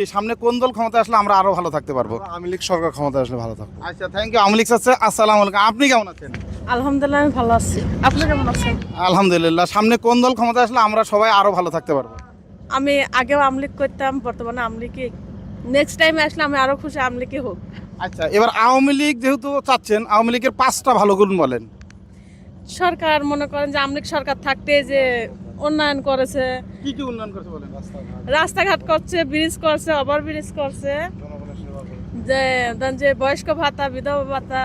এই সামনে কোন দল ক্ষমতা আসলে আমরা আরো ভালো থাকতে পারবো? আওয়ামী লীগ সরকার ক্ষমতা আসলে ভালো থাকবে। আচ্ছা, থ্যাংক ইউ। আওয়ামী লীগ আছে। আসসালামু আলাইকুম। আপনি কেমন আছেন? আলহামদুলিল্লাহ আমি ভালো আছি। আপনি কেমন আছেন? আলহামদুলিল্লাহ। সামনে কোন দল ক্ষমতা আসলে আমরা সবাই আরো ভালো থাকতে পারবো? আমি আগেও আমলিক করতাম, বর্তমানে আমলিকি। নেক্সট টাইমে আসলে আমি আরো খুশি আমলিকি হোক। আচ্ছা, এবার আওয়ামী লীগ যেহেতু চাচ্ছেন, আওয়ামী লীগের 5টা ভালো গুণ বলেন। সরকার মনে করেন যে আমলিক সরকার থাকতে যে উন্নয়ন করেছে, কি কি উন্নয়ন করেছে বলেন? রাস্তাঘাট করছে, ব্রিজ করছে, ওভার ব্রিজ করছে, যে দেন যে বয়স্ক ভাতা, বিধবা ভাতা,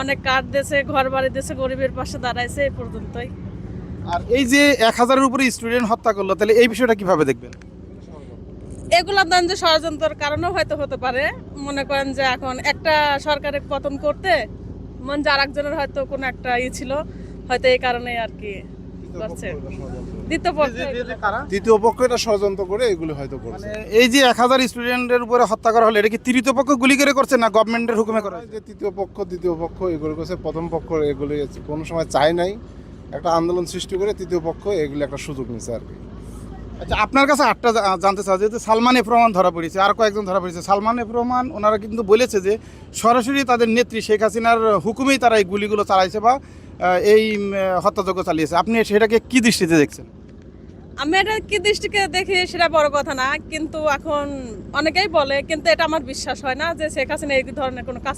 অনেক কার্ড দিয়েছে, ঘর বাড়ি দিয়েছে, গরিবের পাশে দাঁড়াইছে, এই পর্যন্তই। আর এই যে 1000-এর উপরে স্টুডেন্ট হত্যা করলো, তাহলে এই বিষয়টা কিভাবে দেখবেন? এগুলা দেন যে ষড়যন্ত্রের কারণেও হয়তো হতে পারে। মনে করেন যে এখন একটা সরকারের পতন করতে মন যে আরেকজনের হয়তো কোনো একটা ছিল, হয়তো এই কারণে আর কি করছে। দ্বিতীয় পক্ষ তৃতীয় পক্ষ এটা ষড়যন্ত্র করে এগুলো হয়তো করছে। মানে এই যে 1000 স্টুডেন্টের উপরে হত্যা করা হলো, এটা কি তৃতীয় পক্ষ গুলি করে করছে না গভর্নমেন্টের হুকুমে করা হয়েছে? যে তৃতীয় পক্ষ দ্বিতীয় পক্ষ এগুলো করছে, প্রথম পক্ষ এগুলো কোনো সময় চায় নাই, একটা আন্দোলন সৃষ্টি করে তৃতীয় পক্ষ এগুলো একটা সুযোগ নিচ্ছে আর কি। আচ্ছা, আপনার কাছে আটটা জানতে চাই, যেহেতু সালমান এফ রহমান ধরা পড়েছে, আর কয়েকজন ধরা পড়েছে। সালমান এফ রহমান ওনারা কিন্তু বলেছে যে সরাসরি তাদের নেত্রী শেখ হাসিনার হুকুমেই তারা এই গুলিগুলো চালাইছে বা এই হত্যাযজ্ঞ চালিয়েছে। আপনি সেটাকে কি দৃষ্টিতে দেখছেন? আমি এটা কি দৃষ্টিকে দেখি সেটা বড় কথা না, কিন্তু এখন অনেকেই বলে, কিন্তু এটা আমার বিশ্বাস হয় না যে শেখ হাসিনা এই ধরনের কোনো কাজ